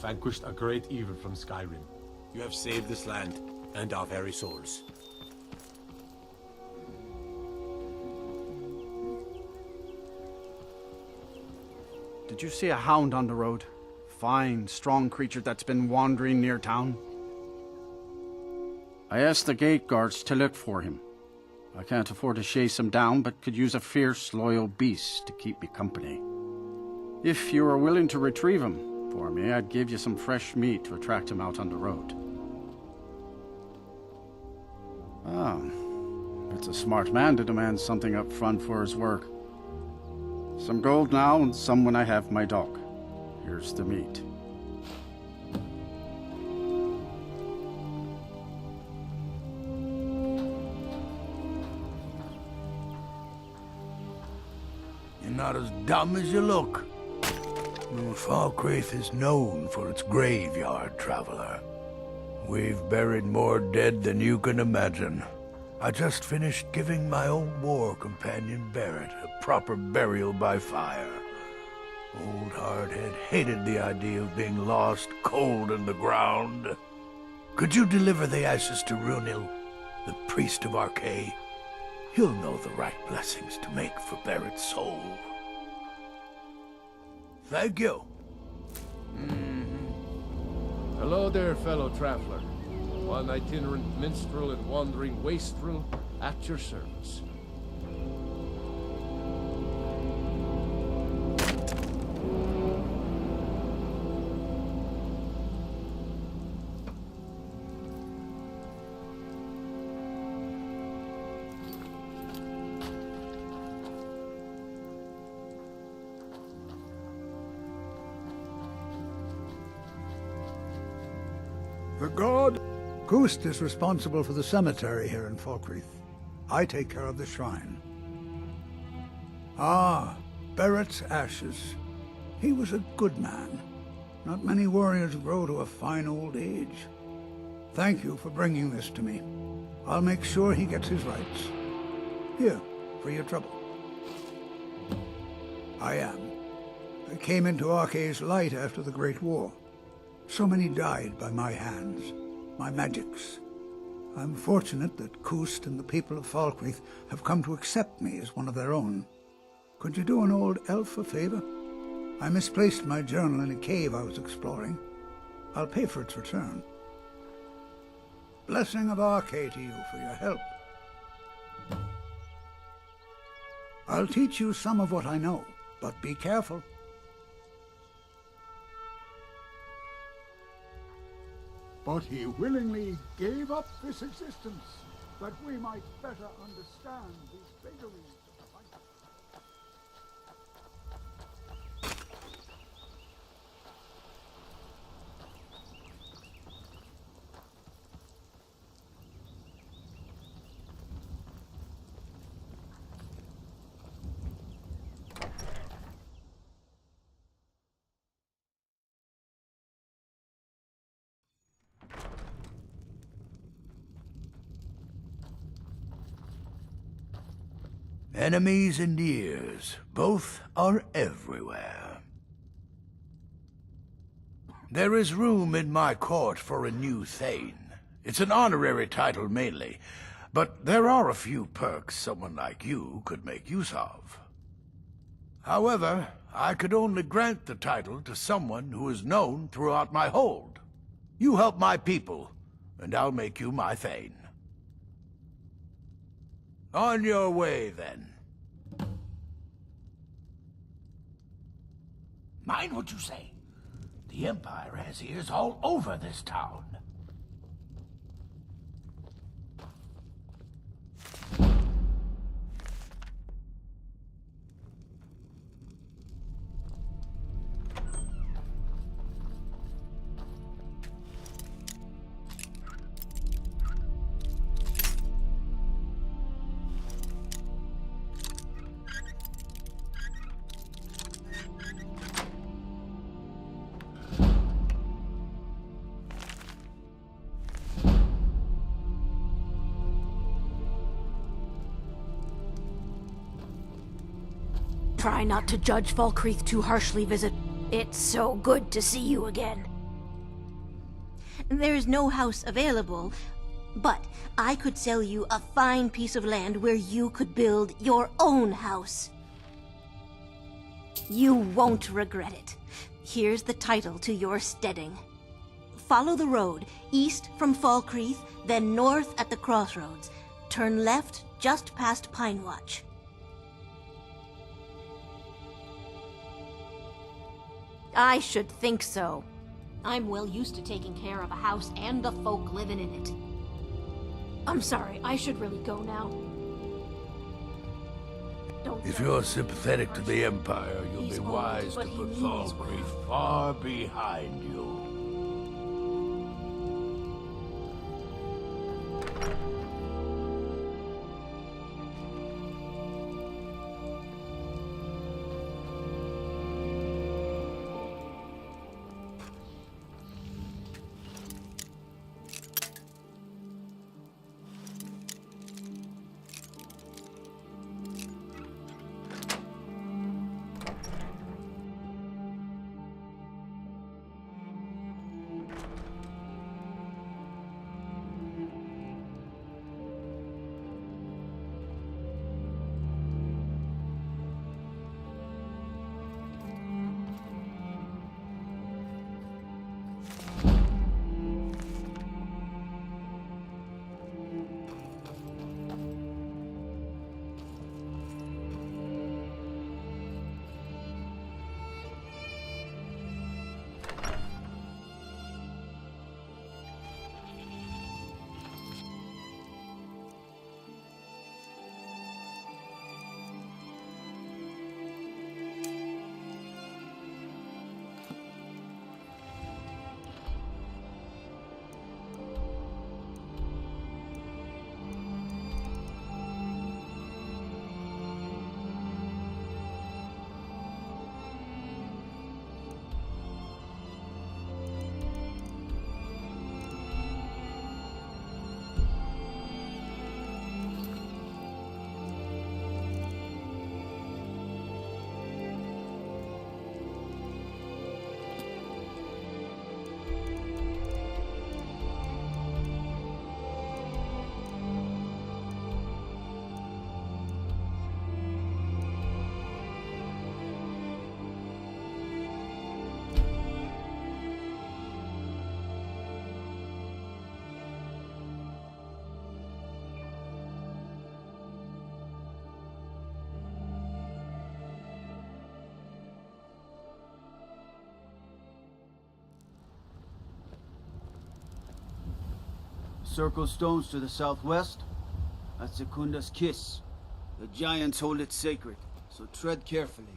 vanquished a great evil from Skyrim. You have saved this land, and our very souls. Did you see a hound on the road? Fine, strong creature that's been wandering near town. I asked the gate guards to look for him. I can't afford to chase him down, but could use a fierce, loyal beast to keep me company. If you are willing to retrieve him for me, I'd give you some fresh meat to attract him out on the road. Ah, it's a smart man to demand something up front for his work. Some gold now, and some when I have my dog. Here's the meat. You're not as dumb as you look. Falkreath is known for its graveyard, traveler. We've buried more dead than you can imagine. I just finished giving my old war companion Barrett a proper burial by fire. Old Hardhead hated the idea of being lost cold in the ground. Could you deliver the ashes to Runil, the priest of Arkay? He'll know the right blessings to make for Barrett's soul. Thank you. Hello there, fellow traveler. One itinerant minstrel and wandering wastrel at your service. The god Gust is responsible for the cemetery here in Falkreath. I take care of the shrine. Ah, Barrett's ashes. He was a good man. Not many warriors grow to a fine old age. Thank you for bringing this to me. I'll make sure he gets his rights. Here, for your trouble. I am. I came into Arkay's light after the Great War. So many died by my hands, my magics. I'm fortunate that Gust and the people of Falkreath have come to accept me as one of their own. Could you do an old elf a favor? I misplaced my journal in a cave I was exploring. I'll pay for its return. Blessing of Arkay to you for your help. I'll teach you some of what I know, but be careful. But he willingly gave up this existence, that we might better understand these vagaries of life. Enemies and ears, both are everywhere. There is room in my court for a new Thane. It's an honorary title mainly, but there are a few perks someone like you could make use of. However, I could only grant the title to someone who is known throughout my hold. You help my people, and I'll make you my Thane. On your way, then. Mind what you say. The Empire has ears all over this town. Try not to judge Falkreath too harshly, Visit. It's so good to see you again. There's no house available, but I could sell you a fine piece of land where you could build your own house. You won't regret it. Here's the title to your steading. Follow the road, east from Falkreath, then north at the crossroads. Turn left just past Pine Watch. I should think so. I'm well used to taking care of a house and the folk living in it. I'm sorry, I should really go now. Don't If tell you're me. sympathetic to the Empire, you'll He's be old, wise but to he put means Falkreath far behind you. Circle stones to the southwest. That's Secunda's kiss. The giants hold it sacred, so tread carefully.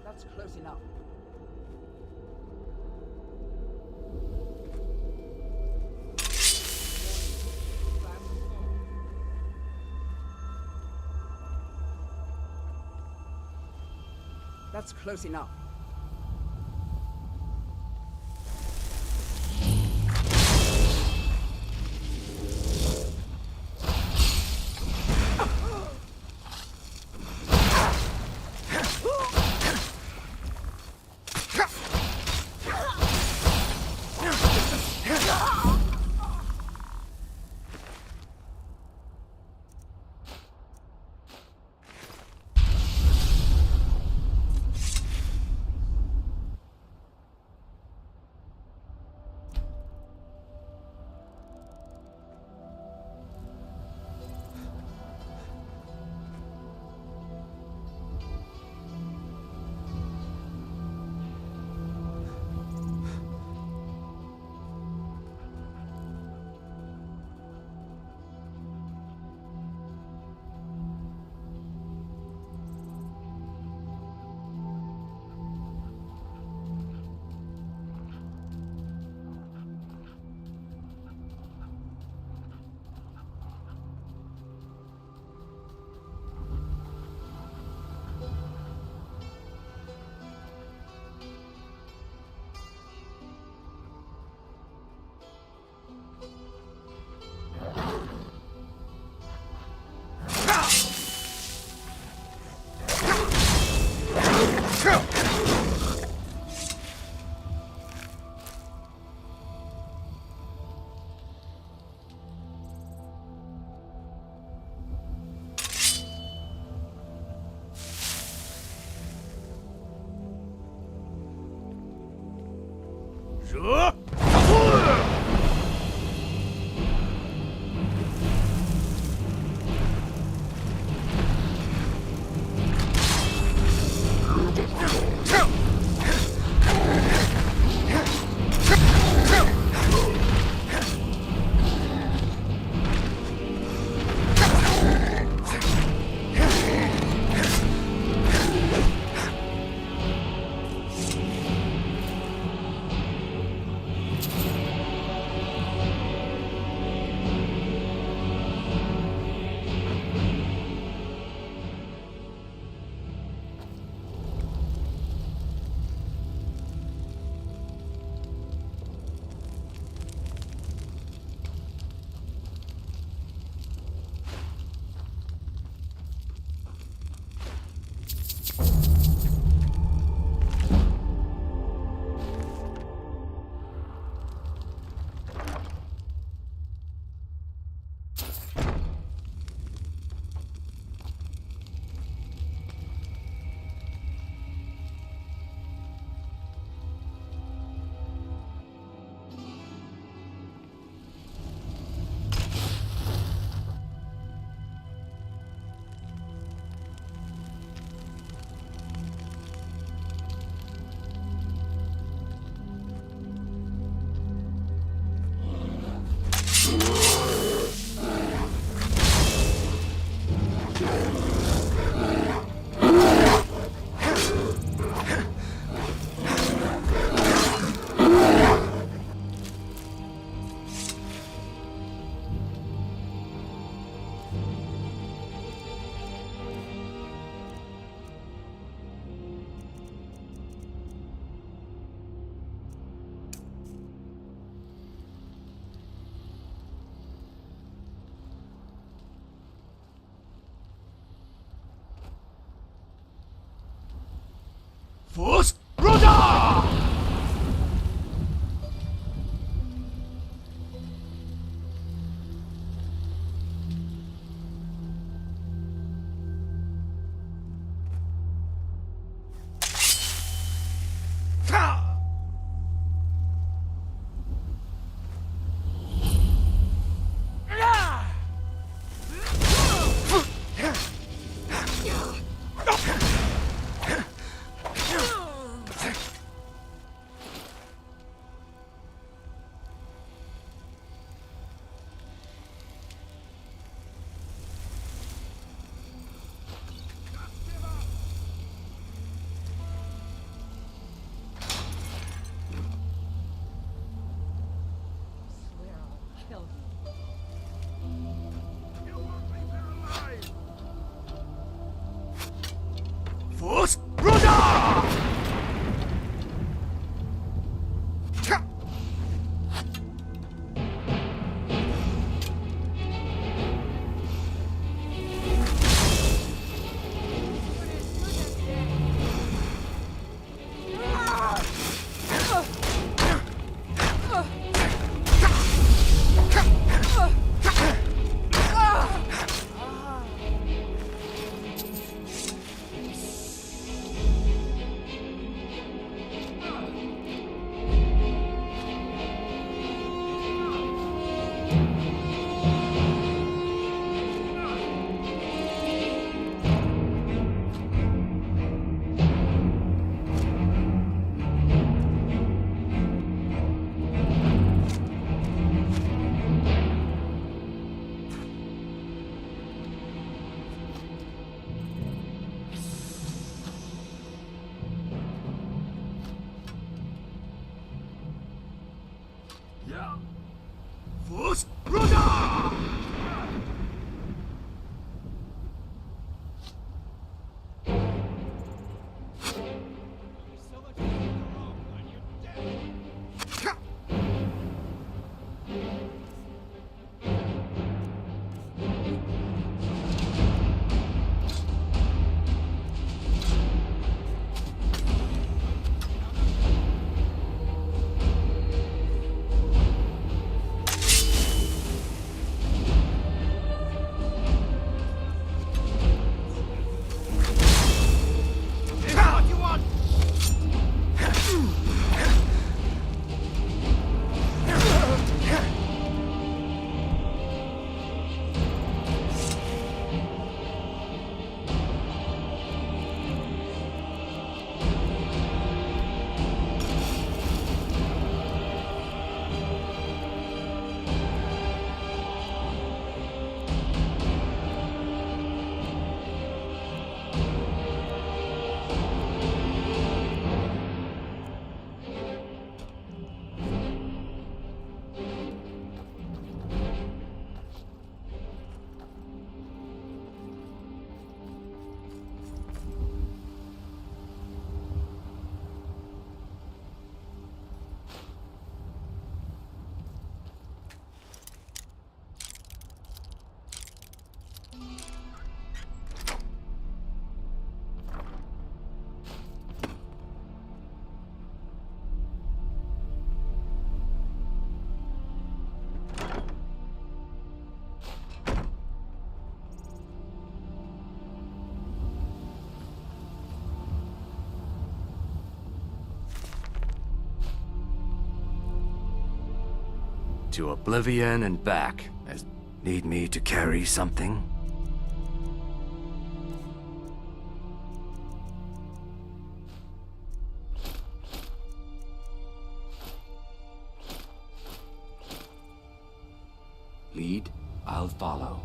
That's close enough. That's close enough. Fus Roda! Fus Roda! Fus Roda! To oblivion and back. Need me to carry something? Lead, I'll follow.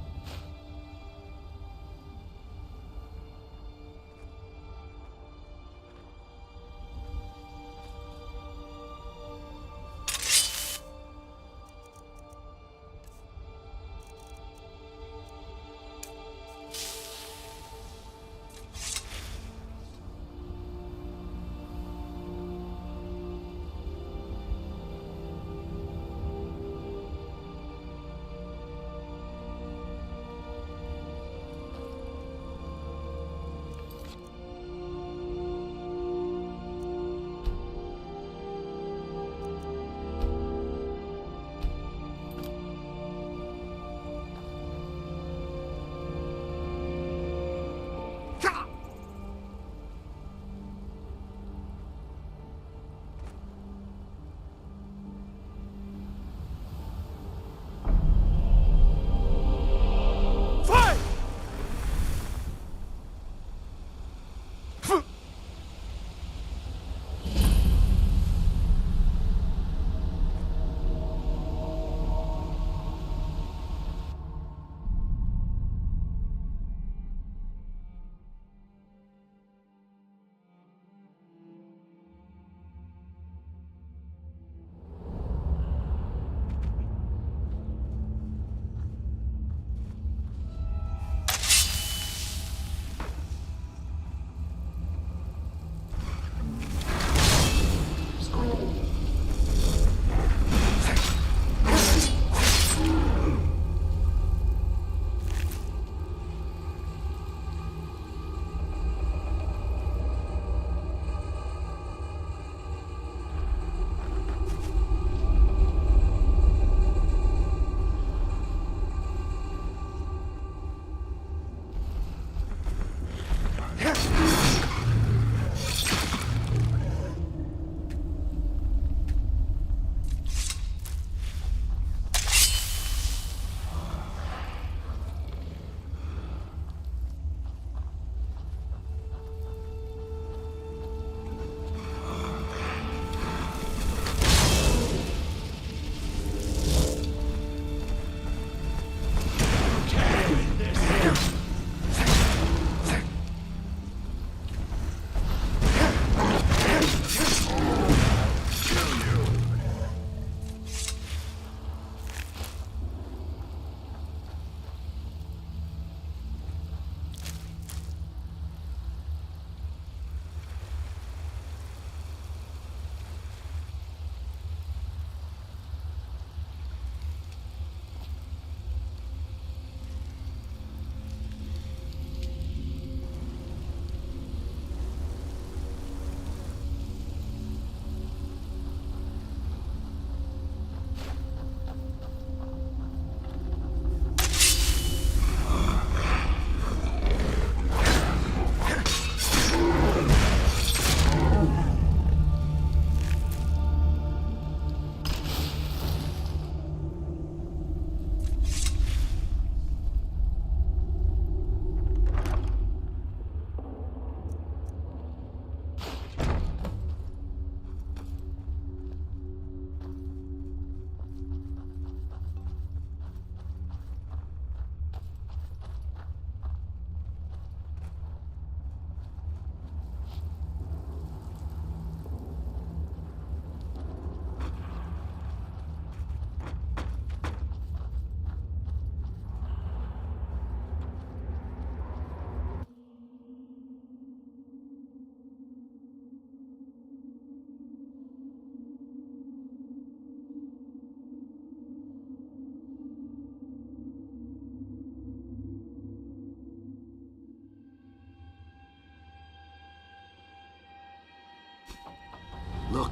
Look.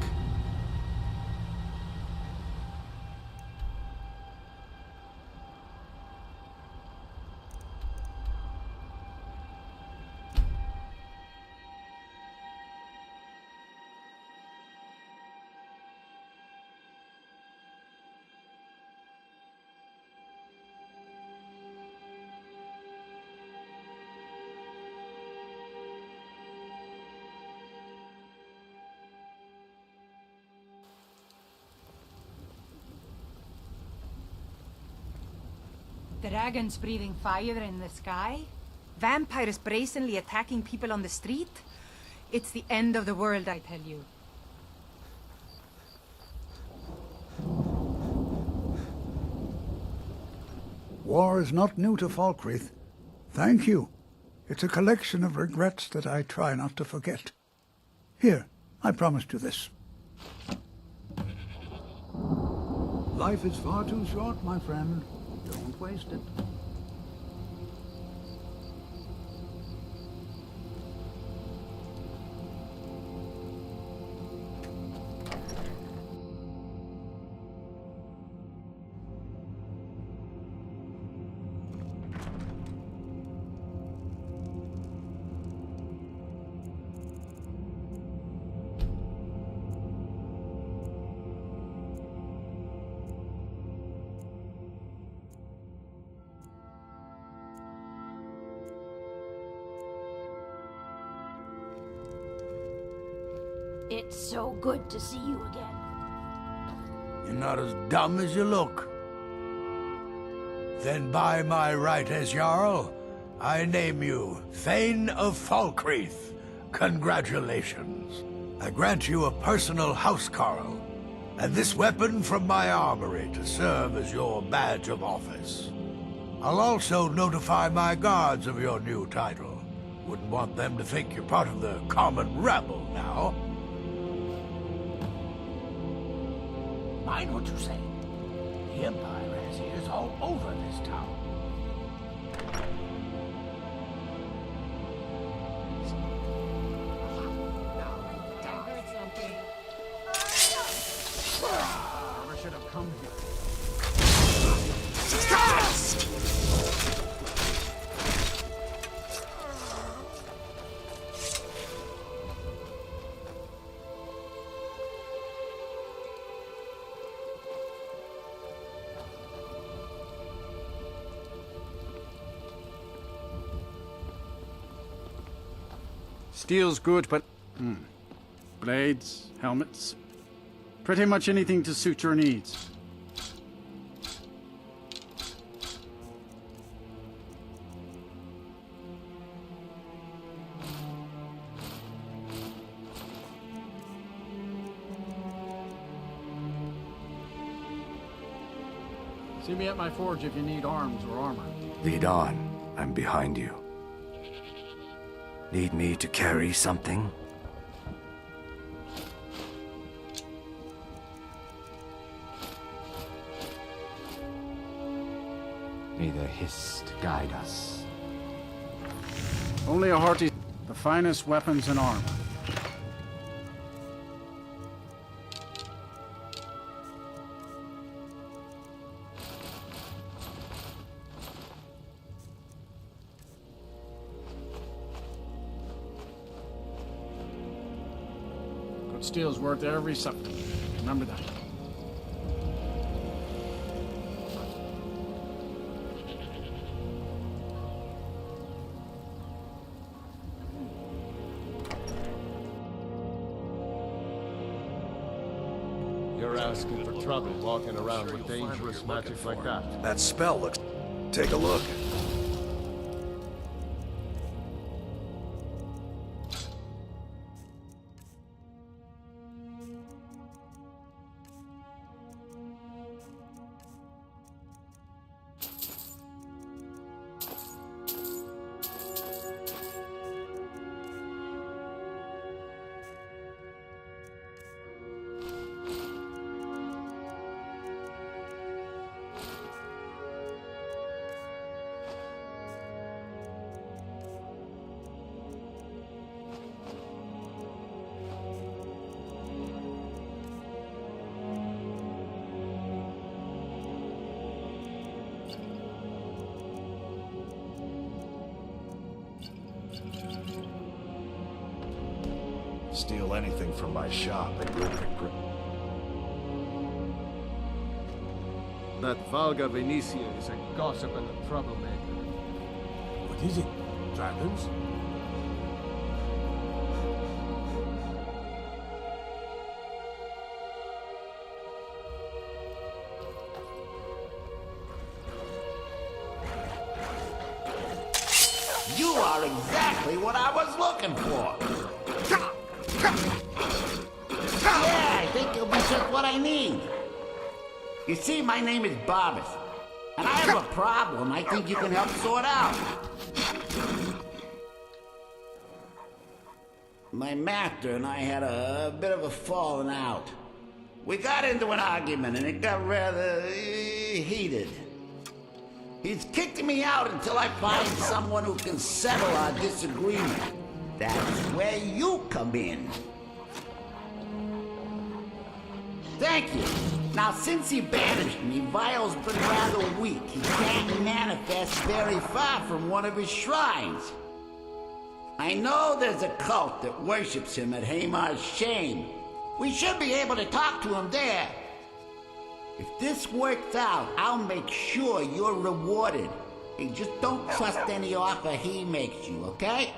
Dragons breathing fire in the sky? Vampires brazenly attacking people on the street? It's the end of the world, I tell you. War is not new to Falkreath. Thank you. It's a collection of regrets that I try not to forget. Here, I promised you this. Life is far too short, my friend. Don't waste it. It's so good to see you again. You're not as dumb as you look. Then by my right as Jarl, I name you Thane of Falkreath. Congratulations. I grant you a personal housecarl, and this weapon from my armory to serve as your badge of office. I'll also notify my guards of your new title. Wouldn't want them to think you're part of the common rabble now. Mind what you say. The Empire has ears all over this town. Never should have come here. Steel's good, but... Blades, helmets... Pretty much anything to suit your needs. See me at my forge if you need arms or armor. Lead on. I'm behind you. Need me to carry something? May the Hist guide us. Only a hearty... The finest weapons and armor. Good steel's worth every something. Remember that. You're asking for trouble walking around with dangerous magic like that. That spell looks... Take a look. Steal anything from my shop and you'll pick... That Valga Venetia is a gossip and a troublemaker. What is it? Dragons? are exactly what I was looking for. Yeah, I think you'll be just what I need. You see, my name is Barbas, and I have a problem I think you can help sort out. My master and I had a bit of a falling out. We got into an argument and it got rather heated. He's kicked me out until I find someone who can settle our disagreement. That's where you come in. Thank you. Now, since he banished me, Vile's been rather weak. He can't manifest very far from one of his shrines. I know there's a cult that worships him at Hamar's Shame. We should be able to talk to him there. If this works out, I'll make sure you're rewarded. Hey, just don't trust any offer he makes you, okay?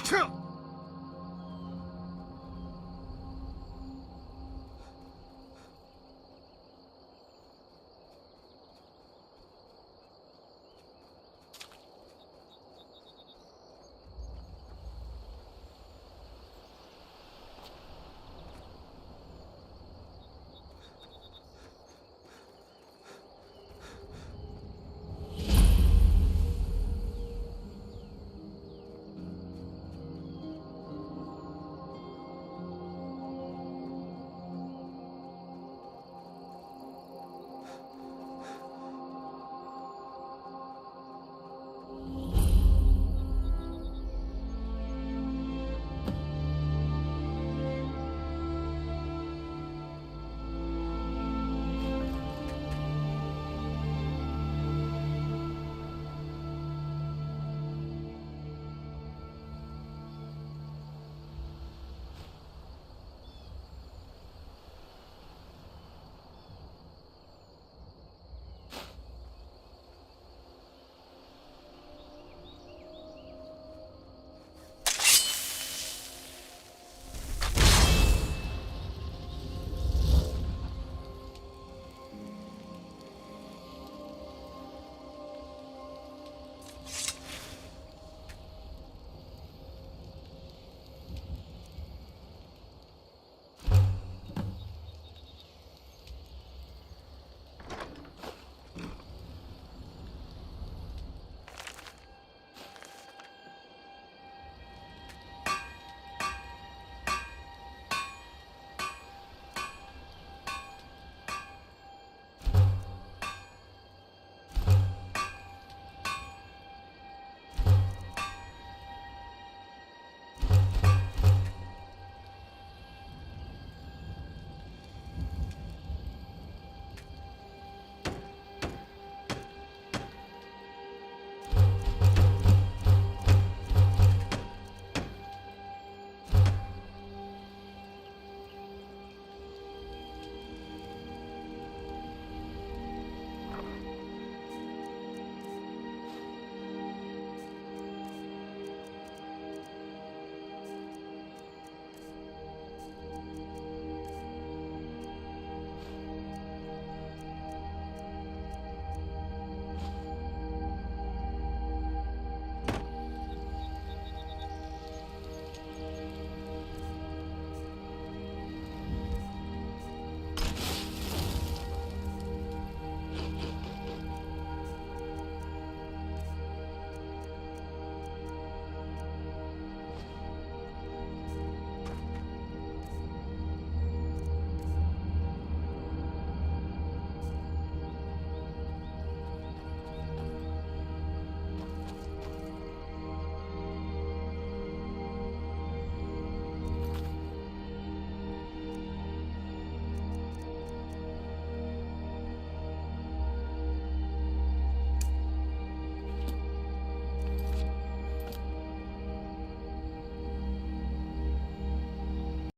Kill!